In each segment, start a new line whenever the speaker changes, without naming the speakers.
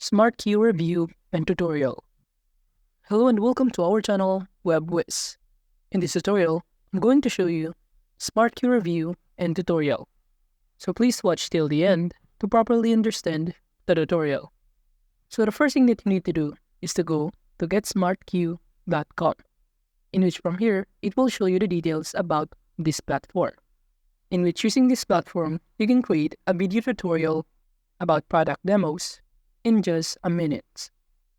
Smartcue review and tutorial. Hello and welcome to our channel, Whizz. In this tutorial, I'm going to show you Smartcue review and tutorial. So please watch till the end to properly understand the tutorial. So the first thing that you need to do is to go to getsmartcue.com, in which from here, it will show you the details about this platform. In which using this platform, you can create a video tutorial about product demos in just a minute.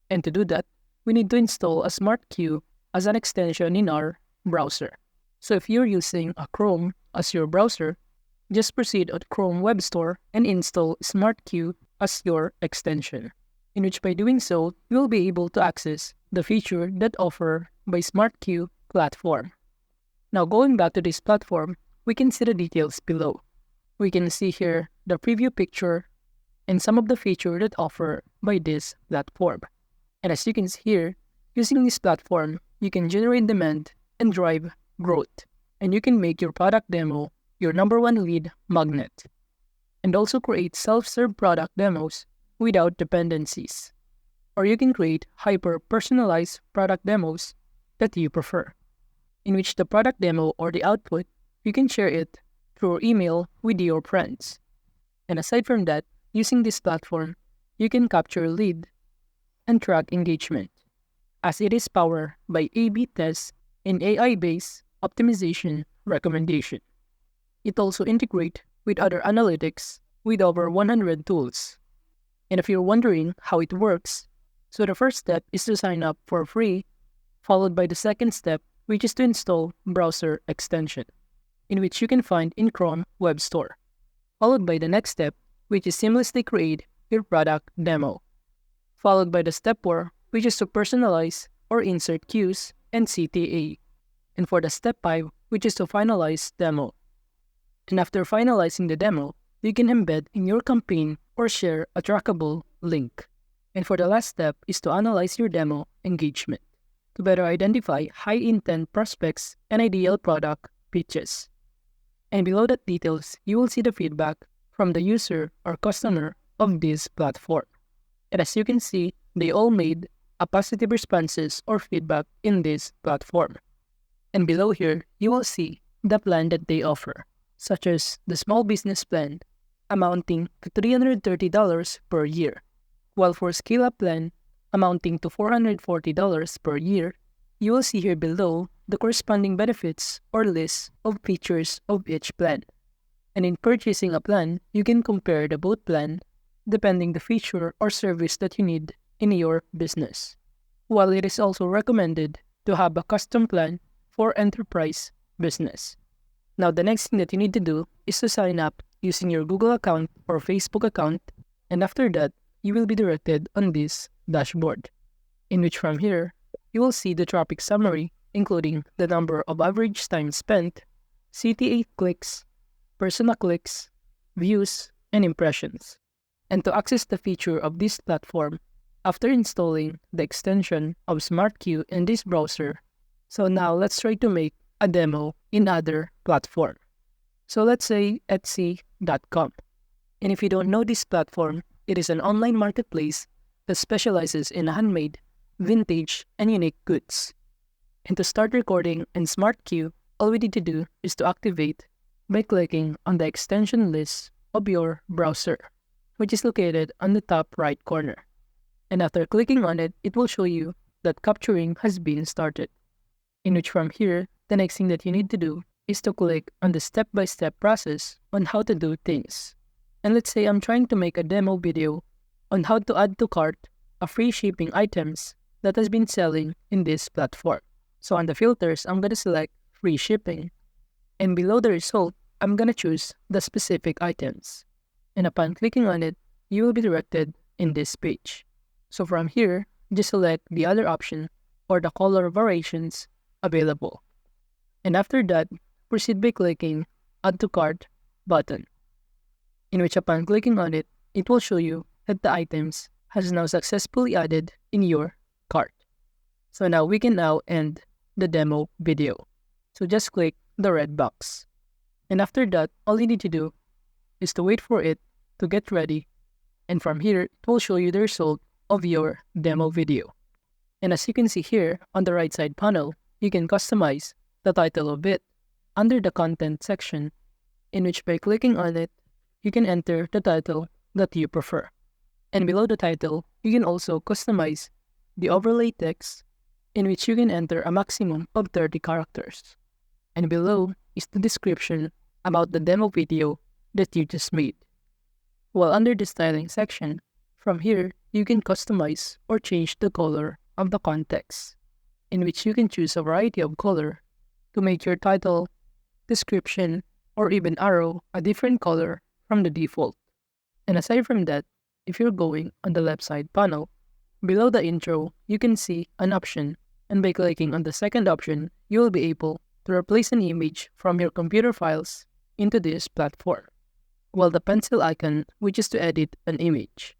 And to do that, we need to install a Smartcue as an extension in our browser. So if you're using a Chrome as your browser, just proceed on Chrome Web Store and install Smartcue as your extension, in which by doing so, you will be able to access the feature that offered by Smartcue platform. Now going back to this platform, we can see the details below. We can see here the preview picture and some of the features that offered by this platform. And as you can see here, using this platform, you can generate demand and drive growth. And you can make your product demo your #1 lead magnet. And also create self-serve product demos without dependencies. Or you can create hyper-personalized product demos that you prefer, in which the product demo or the output, you can share it through email with your friends. And aside from that, using this platform, you can capture lead and track engagement, as it is powered by A/B tests and AI-based optimization recommendation. It also integrates with other analytics with over 100 tools. And if you're wondering how it works, so the first step is to sign up for free, followed by the second step, which is to install browser extension, in which you can find in Chrome Web Store, followed by the next step, which is seamlessly create your product demo, followed by the step 4, which is to personalize or insert cues and CTA, and for the step 5, which is to finalize demo. And after finalizing the demo, you can embed in your campaign or share a trackable link. And for the last step is to analyze your demo engagement to better identify high-intent prospects and ideal product pitches. And below that details, you will see the feedback from the user or customer of this platform. And as you can see, they all made a positive responses or feedback in this platform. And below here, you will see the plan that they offer, such as the small business plan amounting to $330 per year, while for scale-up plan amounting to $440 per year, you will see here below the corresponding benefits or list of features of each plan. And in purchasing a plan, you can compare the both plan depending the feature or service that you need in your business. While it is also recommended to have a custom plan for enterprise business. Now the next thing that you need to do is to sign up using your Google account or Facebook account, and after that, you will be directed on this dashboard, in which from here, you will see the traffic summary, including the number of average time spent, CTA clicks, persona clicks, views, and impressions. And to access the feature of this platform, after installing the extension of Smartcue in this browser, so now let's try to make a demo in other platform. So let's say Etsy.com. And if you don't know this platform, it is an online marketplace that specializes in handmade, vintage, and unique goods. And to start recording in Smartcue, all we need to do is to activate by clicking on the extension list of your browser, which is located on the top right corner. And after clicking on it, it will show you that capturing has been started, in which from here, the next thing that you need to do is to click on the step-by-step process on how to do things. And let's say I'm trying to make a demo video on how to add to cart a free shipping items that has been selling in this platform. So on the filters, I'm going to select free shipping. And below the result, I'm going to choose the specific items. And upon clicking on it, you will be directed in this page. So from here, just select the other option or the color variations available. And after that, proceed by clicking Add to Cart button, in which upon clicking on it, it will show you that the items has now successfully added in your cart. So now we can now end the demo video. So just click the red box. And after that, all you need to do is to wait for it to get ready. And from here, it will show you the result of your demo video. And as you can see here on the right side panel, you can customize the title of it under the content section, in which by clicking on it, you can enter the title that you prefer. And below the title, you can also customize the overlay text, in which you can enter a maximum of 30 characters. And below is the description about the demo video that you just made. While under the styling section, from here, you can customize or change the color of the context, in which you can choose a variety of color to make your title, description, or even arrow a different color from the default. And aside from that, if you're going on the left side panel, below the intro, you can see an option, and by clicking on the second option, you will be able to replace an image from your computer files into this platform. While the pencil icon, which is to edit an image,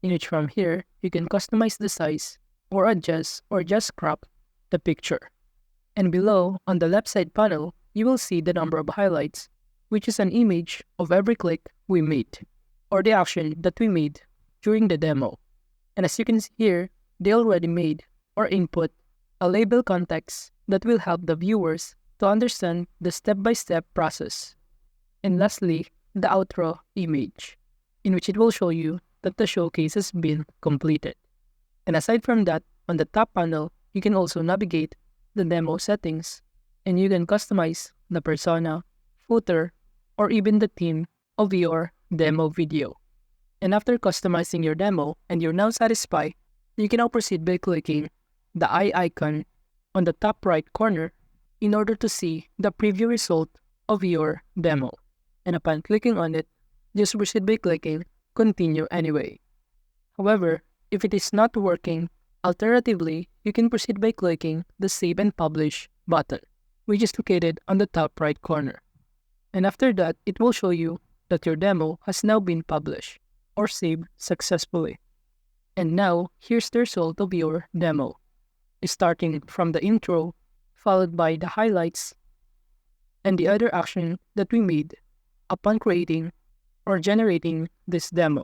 in which from here, you can customize the size or adjust or just crop the picture. And below, on the left side panel, you will see the number of highlights, which is an image of every click we made, or the action that we made during the demo. And as you can see here, they already made or input a label context that will help the viewers to understand the step-by-step process. And lastly, the outro image, in which it will show you that the showcase has been completed. And aside from that, on the top panel, you can also navigate the demo settings, and you can customize the persona, footer, or even the theme of your demo video. And after customizing your demo and you're now satisfied, you can now proceed by clicking the eye icon on the top right corner in order to see the preview result of your demo. And upon clicking on it, just proceed by clicking Continue anyway. However, if it is not working, alternatively, you can proceed by clicking the Save and Publish button, which is located on the top right corner. And after that, it will show you that your demo has now been published or saved successfully. And now, here's the result of your demo, starting from the intro, followed by the highlights, and the other action that we made upon creating or generating this demo.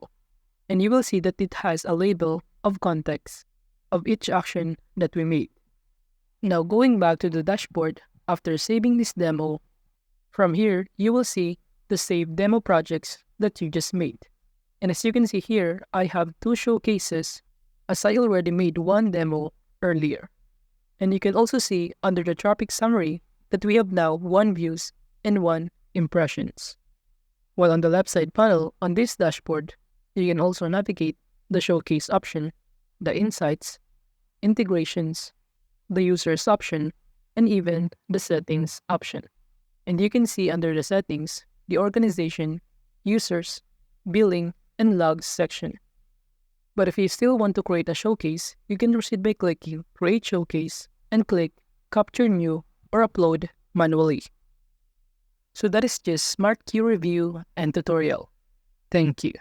And you will see that it has a label of context of each action that we made. Now going back to the dashboard, after saving this demo, from here, you will see the saved demo projects that you just made. And as you can see here, I have 2 showcases as I already made 1 demo earlier. And you can also see under the traffic summary that we have now 1 views and 1 impressions. While on the left side panel on this dashboard, you can also navigate the showcase option, the insights, integrations, the users option, and even the settings option. And you can see under the settings, the organization, users, billing, and logs section. But if you still want to create a showcase, you can proceed by clicking Create Showcase and click Capture New or Upload manually. So that is just Smartcue review and tutorial. Thank you.